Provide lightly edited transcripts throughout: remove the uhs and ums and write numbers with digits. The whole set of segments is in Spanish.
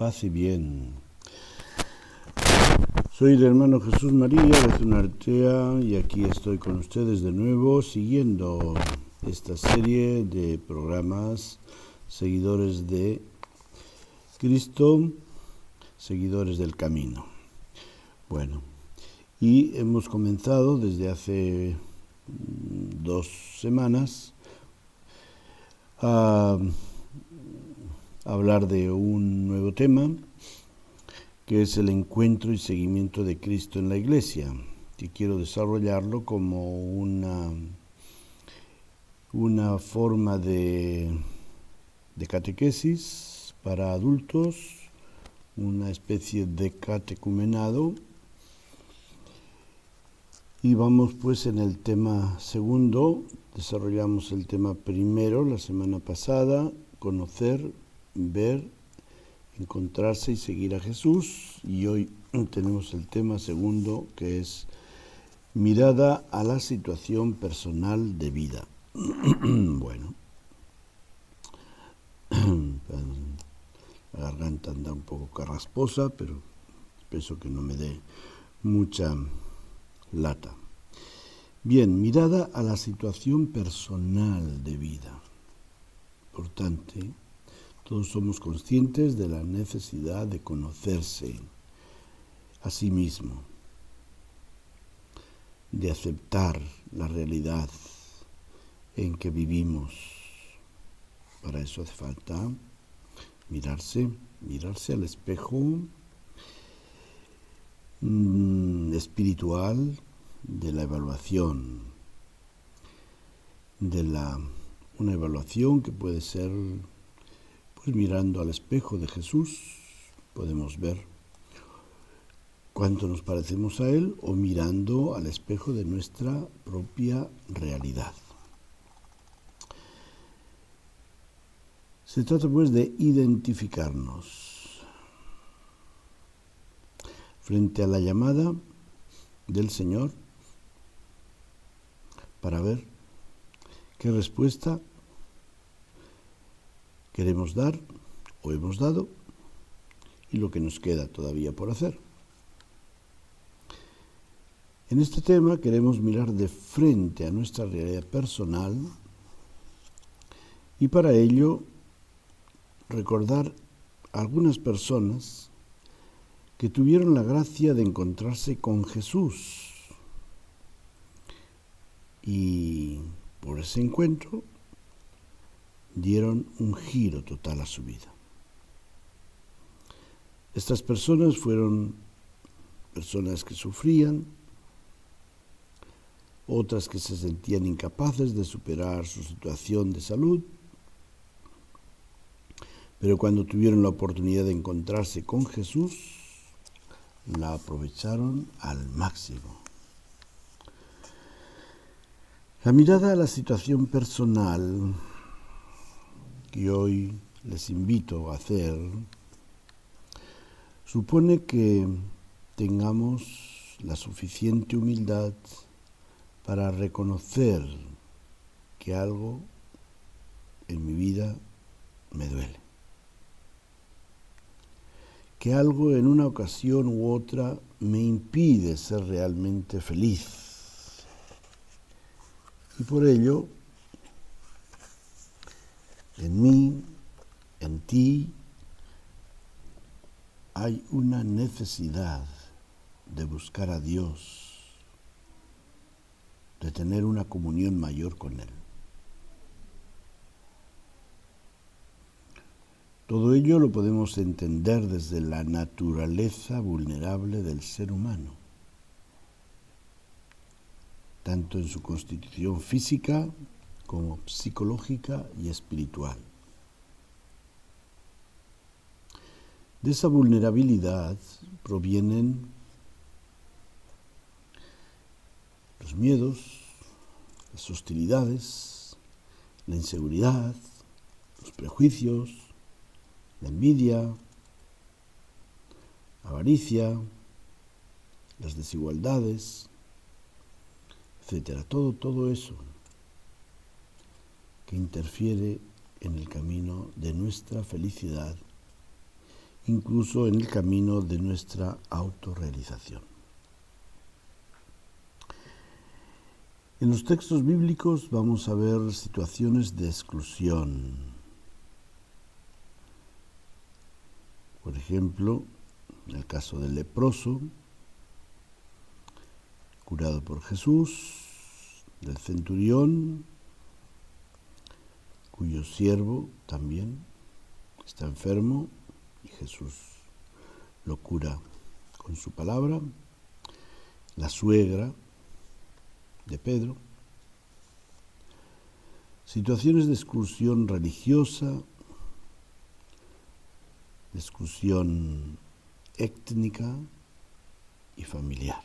Paz y bien. Soy el hermano Jesús María de Zunartea y aquí estoy con ustedes de nuevo siguiendo esta serie de programas seguidores de Cristo, seguidores del camino. Bueno, y hemos comenzado desde hace 2 semanas a hablar de un nuevo tema que es el encuentro y seguimiento de Cristo en la Iglesia, que quiero desarrollarlo como una forma de catequesis para adultos, una especie de catecumenado. Y vamos pues en el tema segundo, desarrollamos el tema primero la semana pasada, conocer, ver, encontrarse y seguir a Jesús, y hoy tenemos el tema segundo que es mirada a la situación personal de vida. Bueno, la garganta anda un poco carrasposa, pero pienso que no me dé mucha lata. Bien, mirada a la situación personal de vida. Importante. Todos somos conscientes de la necesidad de conocerse a sí mismo, de aceptar la realidad en que vivimos. Para eso hace falta mirarse al espejo espiritual de la evaluación, una evaluación que puede ser, pues mirando al espejo de Jesús, podemos ver cuánto nos parecemos a Él, o mirando al espejo de nuestra propia realidad. Se trata pues de identificarnos frente a la llamada del Señor para ver qué respuesta queremos dar o hemos dado y lo que nos queda todavía por hacer. En este tema queremos mirar de frente a nuestra realidad personal y para ello recordar a algunas personas que tuvieron la gracia de encontrarse con Jesús y por ese encuentro dieron un giro total a su vida. Estas personas fueron personas que sufrían, otras que se sentían incapaces de superar su situación de salud, pero cuando tuvieron la oportunidad de encontrarse con Jesús, la aprovecharon al máximo. La mirada a la situación personal que hoy les invito a hacer supone que tengamos la suficiente humildad para reconocer que algo en mi vida me duele, que algo en una ocasión u otra me impide ser realmente feliz. Y por ello, en mí, en ti, hay una necesidad de buscar a Dios, de tener una comunión mayor con Él. Todo ello lo podemos entender desde la naturaleza vulnerable del ser humano, tanto en su constitución física como psicológica y espiritual. De esa vulnerabilidad provienen los miedos, las hostilidades, la inseguridad, los prejuicios, la envidia, la avaricia, las desigualdades, etcétera. Todo eso que interfiere en el camino de nuestra felicidad incluso en el camino de nuestra autorrealización. En los textos bíblicos vamos a ver situaciones de exclusión. Por ejemplo, en el caso del leproso, curado por Jesús, del centurión, cuyo siervo también está enfermo y Jesús lo cura con su palabra, la suegra de Pedro, situaciones de exclusión religiosa, de exclusión étnica y familiar.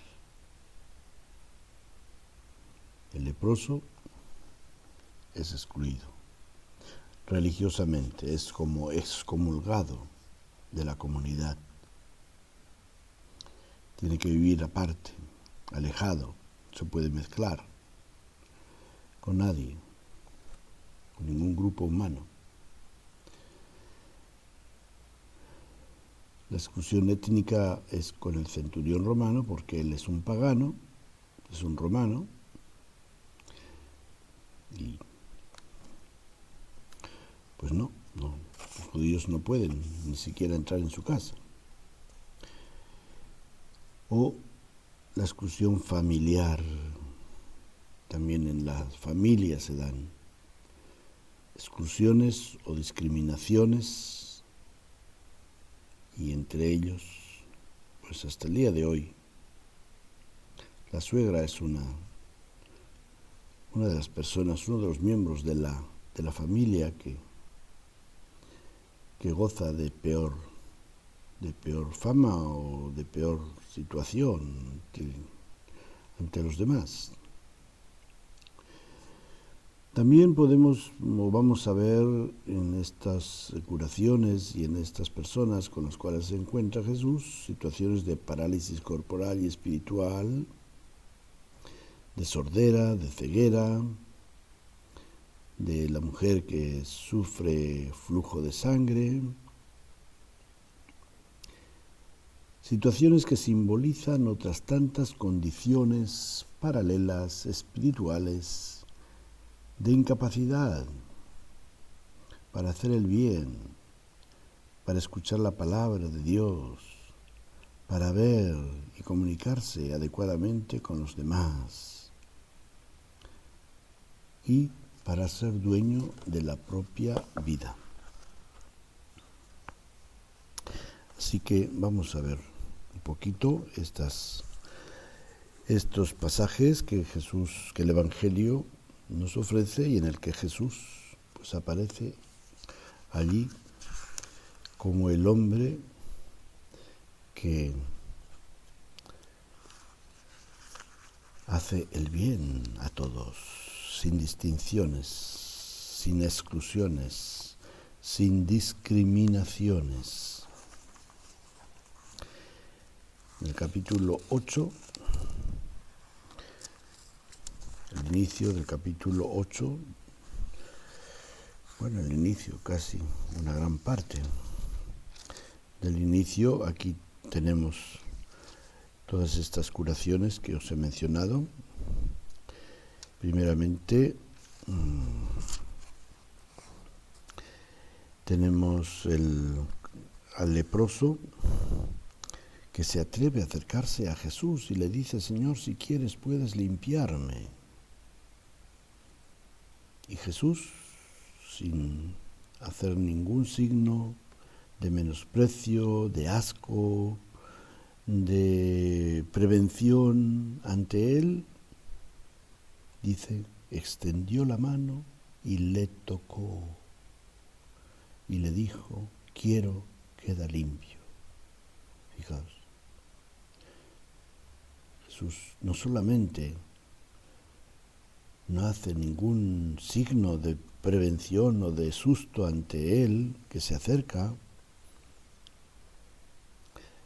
El leproso es excluido religiosamente, es como excomulgado de la comunidad. Tiene que vivir aparte, alejado, no se puede mezclar con nadie, con ningún grupo humano. La exclusión étnica es con el centurión romano porque él es un pagano, es un romano, y pues no, los judíos no pueden ni siquiera entrar en su casa. O la exclusión familiar, también en las familias se dan exclusiones o discriminaciones, y entre ellos, pues hasta el día de hoy, la suegra es una de las personas, uno de los miembros de la familia que goza de peor fama o de peor situación ante los demás. También vamos a ver en estas curaciones y en estas personas con las cuales se encuentra Jesús, situaciones de parálisis corporal y espiritual, de sordera, de ceguera, de la mujer que sufre flujo de sangre, situaciones que simbolizan otras tantas condiciones paralelas, espirituales, de incapacidad para hacer el bien, para escuchar la palabra de Dios, para ver y comunicarse adecuadamente con los demás y para ser dueño de la propia vida. Así que vamos a ver un poquito estos pasajes que el Evangelio nos ofrece y en el que Jesús pues aparece allí como el hombre que hace el bien a todos, sin distinciones, sin exclusiones, sin discriminaciones. En el capítulo 8, el inicio del capítulo 8, bueno, el inicio casi, una gran parte del inicio, aquí tenemos todas estas curaciones que os he mencionado. Primeramente, tenemos al leproso que se atreve a acercarse a Jesús y le dice: Señor, si quieres puedes limpiarme. Y Jesús, sin hacer ningún signo de menosprecio, de asco, de prevención ante él, dice, extendió la mano y le tocó y le dijo: quiero, queda limpio. Fijaos, Jesús no solamente no hace ningún signo de prevención o de susto ante él que se acerca,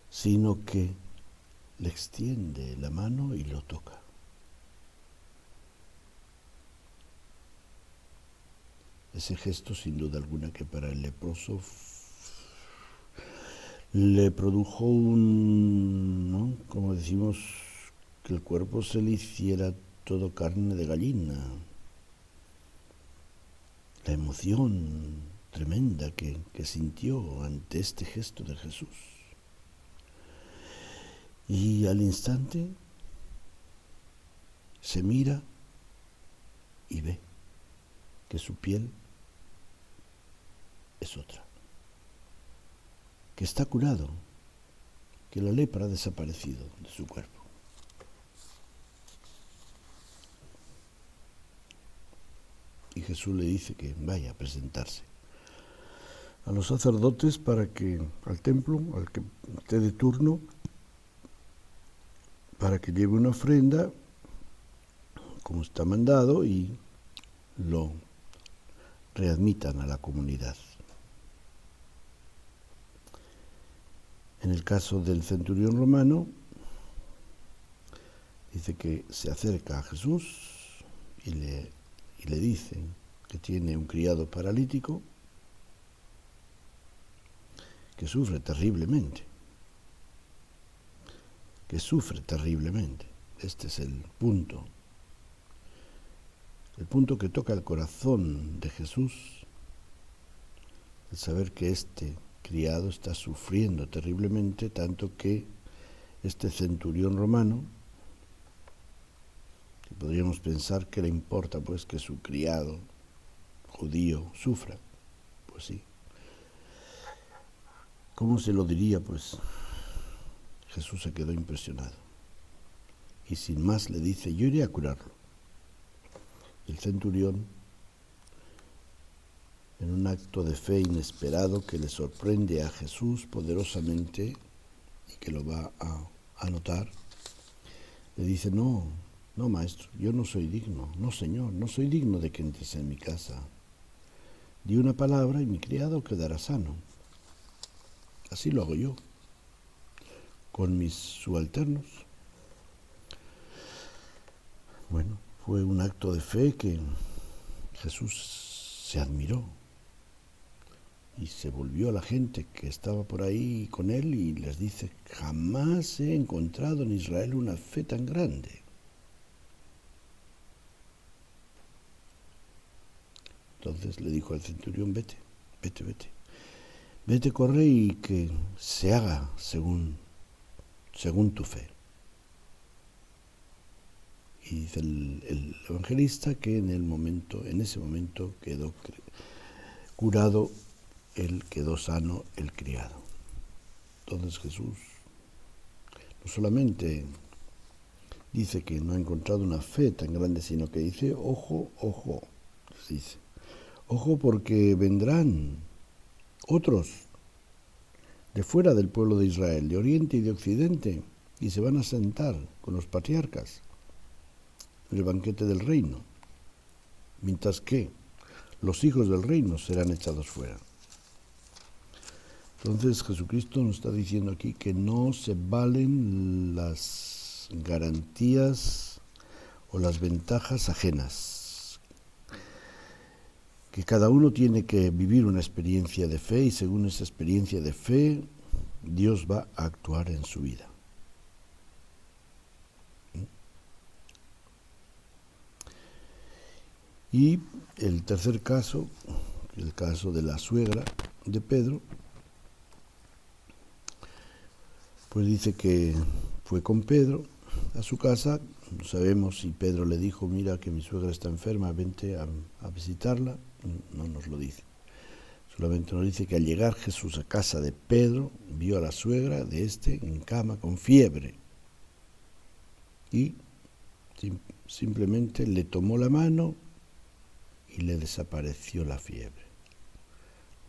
sino que le extiende la mano y lo toca. Ese gesto, sin duda alguna, que para el leproso le produjo un, ¿no?, como decimos, que el cuerpo se le hiciera todo carne de gallina. La emoción tremenda que sintió ante este gesto de Jesús. Y al instante se mira y ve que su piel es otra, que está curado, que la lepra ha desaparecido de su cuerpo. Y Jesús le dice que vaya a presentarse a los sacerdotes para que al templo, al que esté de turno, para que lleve una ofrenda como está mandado y lo readmitan a la comunidad. En el caso del centurión romano, dice que se acerca a Jesús y le dice que tiene un criado paralítico que sufre terriblemente. Este es el punto que toca el corazón de Jesús, el saber que este criado está sufriendo terriblemente, tanto que este centurión romano, que podríamos pensar que le importa pues que su criado judío sufra, pues sí. ¿Cómo se lo diría? Pues Jesús se quedó impresionado y sin más le dice: yo iré a curarlo. El centurión, en un acto de fe inesperado que le sorprende a Jesús poderosamente y que lo va a notar, le dice: no, maestro, yo no soy digno, no, Señor, no soy digno de que entres en mi casa. Di una palabra y mi criado quedará sano. Así lo hago yo, con mis subalternos. Bueno, fue un acto de fe que Jesús se admiró y se volvió a la gente que estaba por ahí con él y les dice: jamás he encontrado en Israel una fe tan grande. Entonces le dijo al centurión: vete, corre y que se haga según tu fe. Y dice el evangelista que en ese momento quedó curado, él quedó sano, el criado. Entonces Jesús no solamente dice que no ha encontrado una fe tan grande, sino que dice: ojo, dice, ojo, porque vendrán otros de fuera del pueblo de Israel, de oriente y de occidente, y se van a sentar con los patriarcas en el banquete del reino, mientras que los hijos del reino serán echados fuera. Entonces Jesucristo nos está diciendo aquí que no se valen las garantías o las ventajas ajenas, que cada uno tiene que vivir una experiencia de fe y según esa experiencia de fe Dios va a actuar en su vida. Y el tercer caso, el caso de la suegra de Pedro, pues dice que fue con Pedro a su casa. No sabemos si Pedro le dijo: mira que mi suegra está enferma, vente a visitarla. No nos lo dice. Solamente nos dice que al llegar Jesús a casa de Pedro, vio a la suegra de en cama con fiebre. Y simplemente le tomó la mano y le desapareció la fiebre.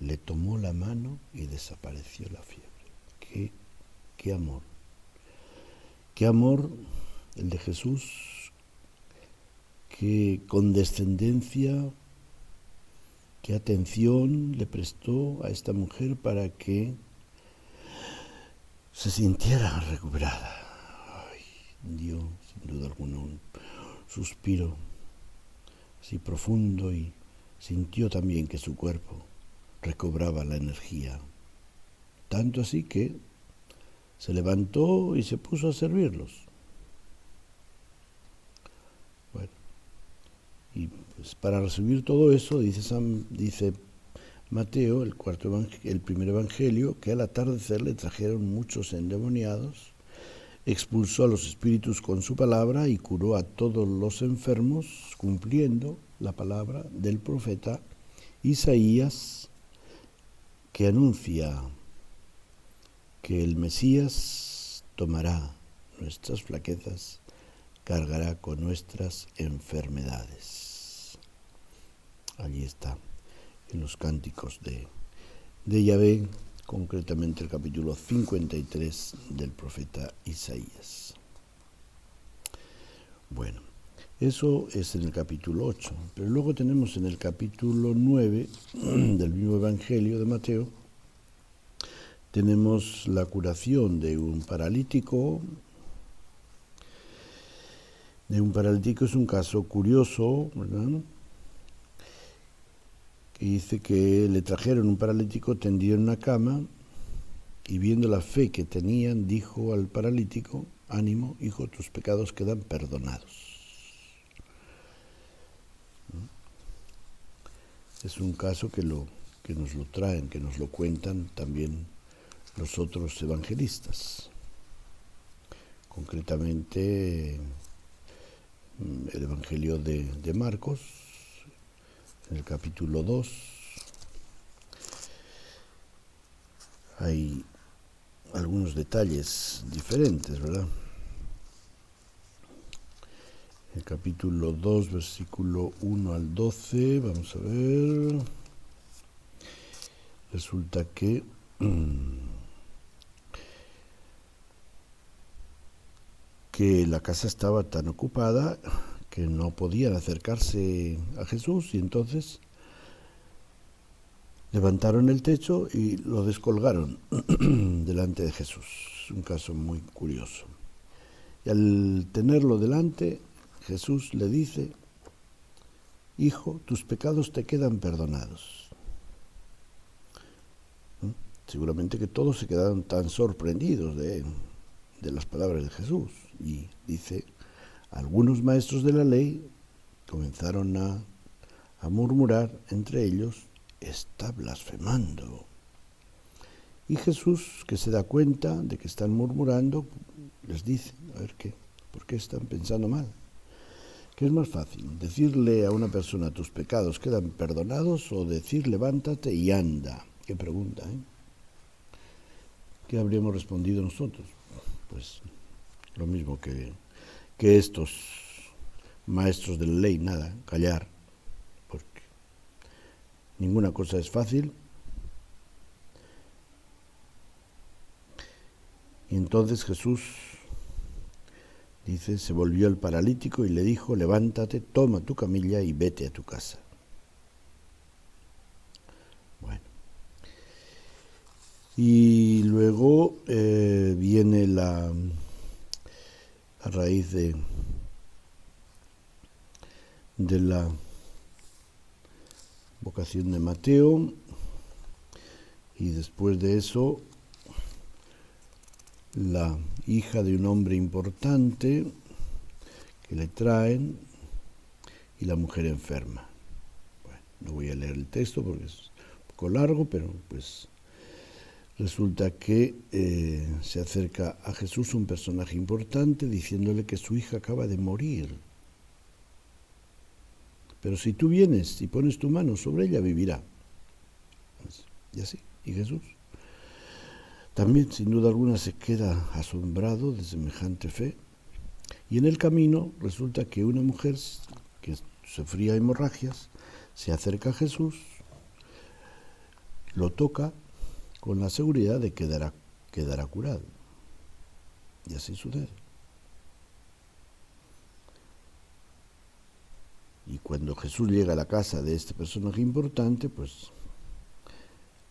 Le tomó la mano y desapareció la fiebre. Qué amor. Qué amor el de Jesús. Qué condescendencia, qué atención le prestó a esta mujer para que se sintiera recuperada. Dio, sin duda alguna, un suspiro así profundo y sintió también que su cuerpo recobraba la energía tanto así que se levantó y se puso a servirlos. Bueno, y pues para resumir todo eso, dice Mateo, el primer evangelio, que al atardecer le trajeron muchos endemoniados, expulsó a los espíritus con su palabra y curó a todos los enfermos, cumpliendo la palabra del profeta Isaías, que anuncia que el Mesías tomará nuestras flaquezas, cargará con nuestras enfermedades. Allí está, en los cánticos de Yahvé, concretamente el capítulo 53 del profeta Isaías. Bueno, eso es en el capítulo 8, pero luego tenemos en el capítulo 9 del mismo Evangelio de Mateo, tenemos la curación de un paralítico. Es un caso curioso, ¿verdad? Que dice que le trajeron un paralítico tendido en una cama y viendo la fe que tenían, dijo al paralítico: ánimo, hijo, tus pecados quedan perdonados. Es un caso que nos lo traen, que nos lo cuentan también los otros evangelistas. Concretamente, el Evangelio de Marcos, en el capítulo 2, hay algunos detalles diferentes, ¿verdad? El capítulo 2, versículo 1 al 12, vamos a ver. Resulta que la casa estaba tan ocupada que no podían acercarse a Jesús, y entonces levantaron el techo y lo descolgaron delante de Jesús. Un caso muy curioso. Y al tenerlo delante, Jesús le dice: hijo, tus pecados te quedan perdonados. Seguramente que todos se quedaron tan sorprendidos de las palabras de Jesús. Y dice, algunos maestros de la ley comenzaron a murmurar entre ellos: está blasfemando. Y Jesús, que se da cuenta de que están murmurando, les dice: a ver, ¿por qué están pensando mal? ¿Qué es más fácil? ¿Decirle a una persona tus pecados quedan perdonados o decir levántate y anda? Qué pregunta, ¿eh? ¿Qué habríamos respondido nosotros? Pues lo mismo que estos maestros de la ley, nada, callar, porque ninguna cosa es fácil. Y entonces Jesús dice, se volvió el paralítico y le dijo: levántate, toma tu camilla y vete a tu casa. Bueno. Y luego viene a raíz de la vocación de Mateo, y después de eso la hija de un hombre importante que le traen y la mujer enferma. Bueno, no voy a leer el texto porque es un poco largo, pero pues resulta que se acerca a Jesús un personaje importante diciéndole que su hija acaba de morir. Pero si tú vienes y pones tu mano sobre ella, vivirá. Y así, y Jesús también, sin duda alguna, se queda asombrado de semejante fe. Y en el camino resulta que una mujer que sufría hemorragias se acerca a Jesús, lo toca con la seguridad de que quedará curado. Y así sucede. Y cuando Jesús llega a la casa de este personaje importante, pues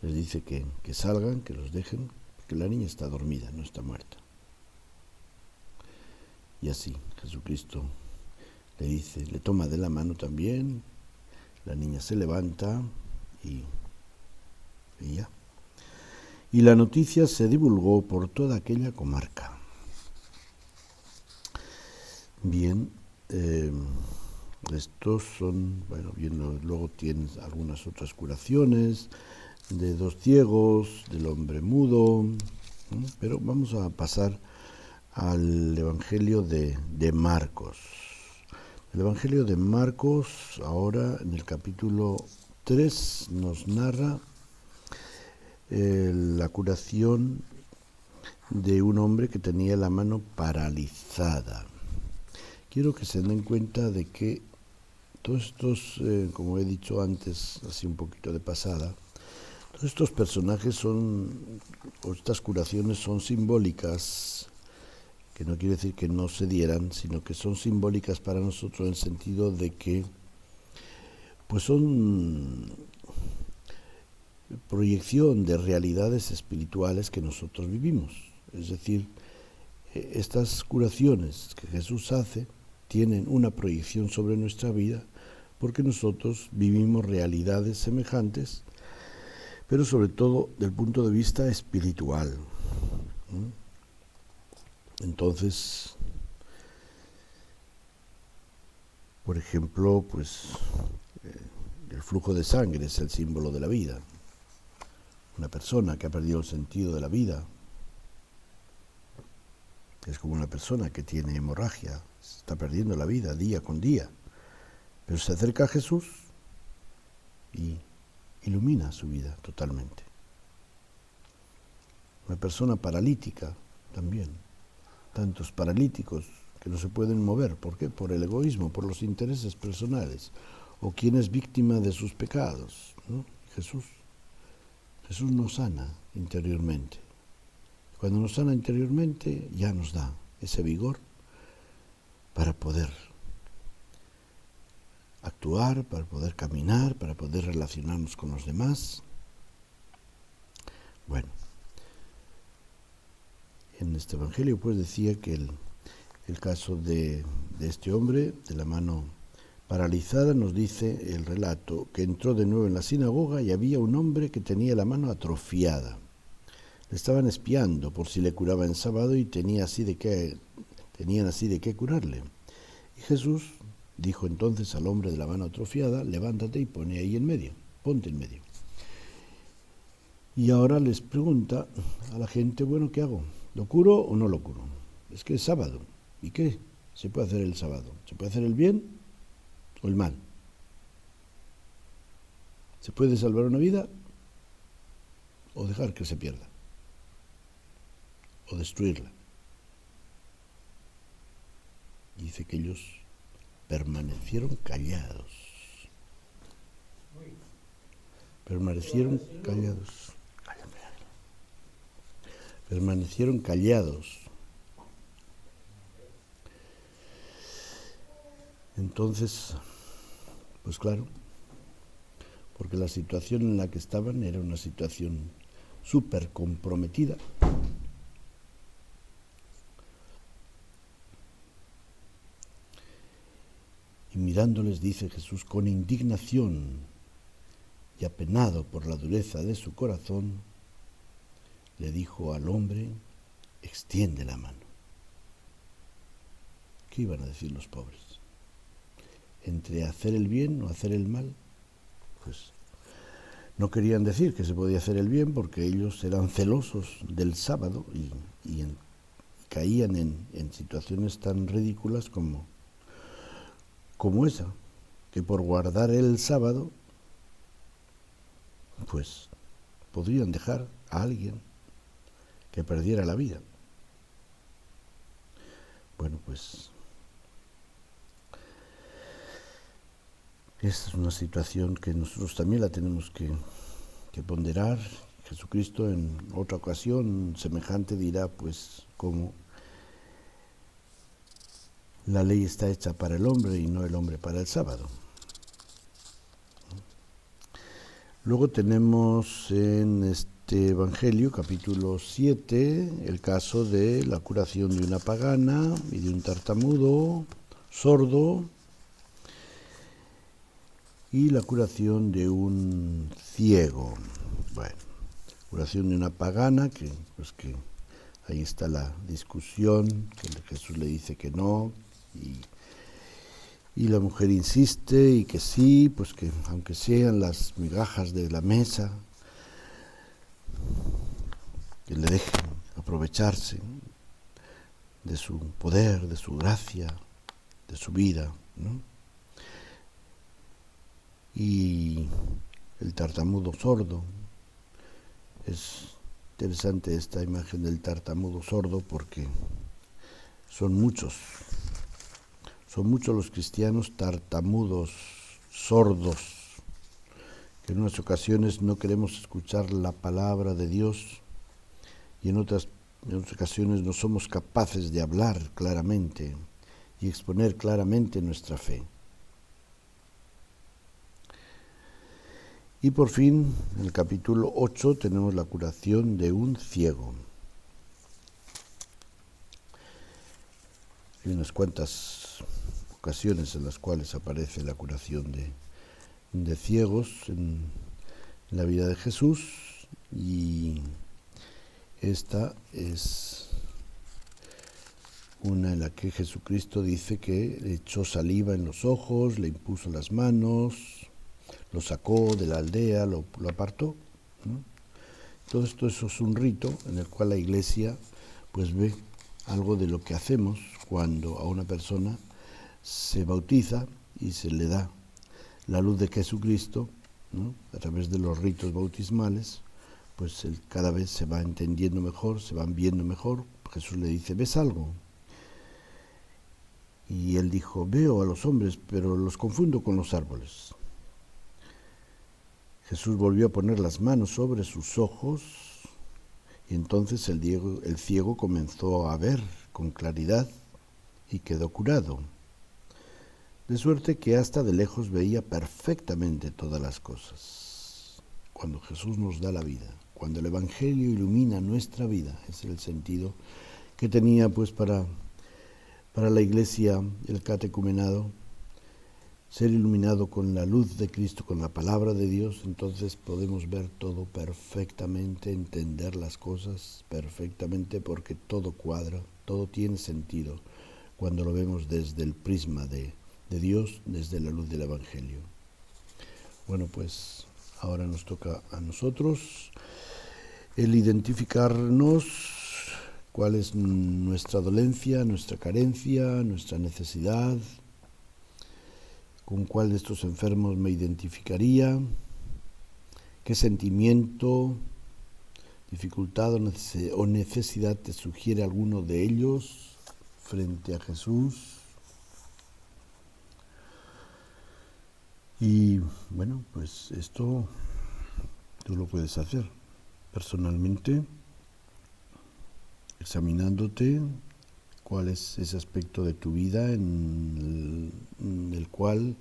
les dice que salgan, que los dejen, porque la niña está dormida, no está muerta. Y así Jesucristo le dice, le toma de la mano también, la niña se levanta y ya. y la noticia se divulgó por toda aquella comarca. Bien, estos son, bueno, bien, luego tienes algunas otras curaciones de 2 ciegos, del hombre mudo, pero vamos a pasar al Evangelio de Marcos. El Evangelio de Marcos, ahora en el capítulo 3, nos narra la curación de un hombre que tenía la mano paralizada. Quiero que se den cuenta de que todos estos, como he dicho antes, así un poquito de pasada, todos estos personajes o estas curaciones son simbólicas, que no quiere decir que no se dieran, sino que son simbólicas para nosotros en el sentido de que pues son proyección de realidades espirituales que nosotros vivimos. Es decir, estas curaciones que Jesús hace tienen una proyección sobre nuestra vida porque nosotros vivimos realidades semejantes, pero sobre todo del punto de vista espiritual. Entonces, por ejemplo, pues el flujo de sangre es el símbolo de la vida. Una persona que ha perdido el sentido de la vida es como una persona que tiene hemorragia, está perdiendo la vida día con día, pero se acerca a Jesús y ilumina su vida totalmente. Una persona paralítica también, tantos paralíticos que no se pueden mover. ¿Por qué? Por el egoísmo, por los intereses personales, o quien es víctima de sus pecados, ¿no? Jesús nos sana interiormente. Cuando nos sana interiormente, ya nos da ese vigor para poder actuar, para poder caminar, para poder relacionarnos con los demás. Bueno, en este Evangelio pues decía que el caso de este hombre, de la mano paralizada, nos dice el relato que entró de nuevo en la sinagoga y había un hombre que tenía la mano atrofiada. Le estaban espiando por si le curaba en sábado y tenían así de qué curarle. Y Jesús dijo entonces al hombre de la mano atrofiada: levántate y ponte en medio. Y ahora les pregunta a la gente: bueno, ¿qué hago? ¿Lo curo o no lo curo? Es que es sábado. ¿Y qué se puede hacer el sábado? ¿Se puede hacer el bien o el mal? ¿Se puede salvar una vida o dejar que se pierda? O destruirla. Dice que ellos permanecieron callados. Permanecieron callados. Entonces, pues claro, porque la situación en la que estaban era una situación súper comprometida. Y mirándoles, dice Jesús, con indignación y apenado por la dureza de su corazón, le dijo al hombre: extiende la mano. ¿Qué iban a decir los pobres? Entre hacer el bien o hacer el mal, pues no querían decir que se podía hacer el bien porque ellos eran celosos del sábado y caían en situaciones tan ridículas como esa, que por guardar el sábado pues podrían dejar a alguien que perdiera la vida. Bueno, pues esta es una situación que nosotros también la tenemos que ponderar. Jesucristo en otra ocasión semejante dirá pues como la ley está hecha para el hombre y no el hombre para el sábado. Luego tenemos en este Evangelio, capítulo 7, el caso de la curación de una pagana y de un tartamudo, sordo, y la curación de un ciego. Bueno, curación de una pagana, que ahí está la discusión, que Jesús le dice que no, y la mujer insiste y que sí, pues que aunque sean las migajas de la mesa, que le dejen aprovecharse de su poder, de su gracia, de su vida, ¿no? Y el tartamudo sordo, es interesante esta imagen del tartamudo sordo porque son muchos los cristianos tartamudos, sordos, que en unas ocasiones no queremos escuchar la palabra de Dios y en otras ocasiones no somos capaces de hablar claramente y exponer claramente nuestra fe. Y por fin, en el capítulo 8 tenemos la curación de un ciego. Hay unas cuantas ocasiones en las cuales aparece la curación de ciegos en la vida de Jesús, y esta es una en la que Jesucristo dice que le echó saliva en los ojos, le impuso las manos, lo sacó de la aldea, lo apartó, ¿no? Todo esto, eso es un rito en el cual la Iglesia pues ve algo de lo que hacemos cuando a una persona se bautiza y se le da la luz de Jesucristo, ¿no? A través de los ritos bautismales, pues él cada vez se va entendiendo mejor, se van viendo mejor. Jesús le dice, ¿ves algo? Y él dijo, veo a los hombres, pero los confundo con los árboles. Jesús volvió a poner las manos sobre sus ojos y entonces el ciego comenzó a ver con claridad y quedó curado. De suerte que hasta de lejos veía perfectamente todas las cosas. Cuando Jesús nos da la vida, cuando el Evangelio ilumina nuestra vida, ese es el sentido que tenía pues para la Iglesia el catecumenado, ser iluminado con la luz de Cristo, con la palabra de Dios. Entonces podemos ver todo perfectamente, entender las cosas perfectamente, porque todo cuadra, todo tiene sentido cuando lo vemos desde el prisma de Dios, desde la luz del Evangelio. Bueno, pues ahora nos toca a nosotros el identificarnos cuál es nuestra dolencia, nuestra carencia, nuestra necesidad, con cuál de estos enfermos me identificaría, qué sentimiento, dificultad o necesidad te sugiere alguno de ellos frente a Jesús. Y bueno, pues esto tú lo puedes hacer personalmente, examinándote cuál es ese aspecto de tu vida en el cual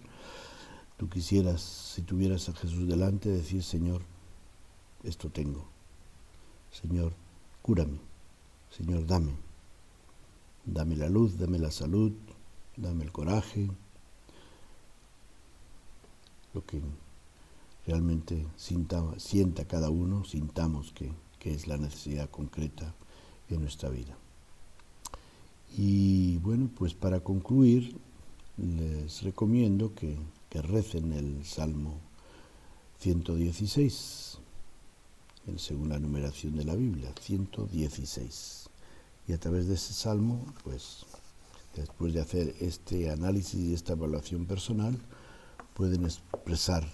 tú quisieras, si tuvieras a Jesús delante, decir, Señor, esto tengo. Señor, cúrame. Señor, dame. Dame la luz, dame la salud, dame el coraje, lo que realmente sienta cada uno, sintamos que es la necesidad concreta en nuestra vida. Y bueno, pues para concluir, les recomiendo que recen el Salmo 116, según la numeración de la Biblia, 116. Y a través de ese salmo, pues después de hacer este análisis y esta evaluación personal, pueden expresar,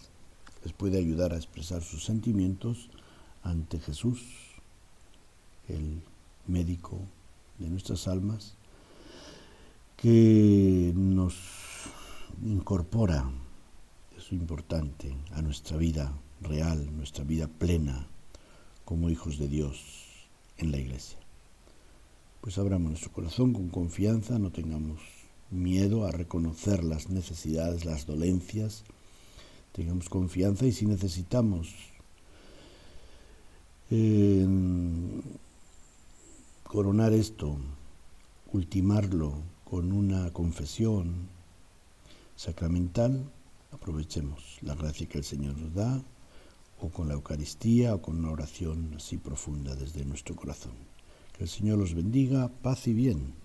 les puede ayudar a expresar sus sentimientos ante Jesús, el médico de nuestras almas, que nos incorpora, es importante, a nuestra vida real, nuestra vida plena, como hijos de Dios en la Iglesia. Pues abramos nuestro corazón con confianza, no tengamos miedo a reconocer las necesidades, las dolencias, tengamos confianza, y si necesitamos coronar esto, ultimarlo con una confesión sacramental, aprovechemos la gracia que el Señor nos da, o con la Eucaristía o con una oración así profunda desde nuestro corazón. Que el Señor los bendiga, paz y bien.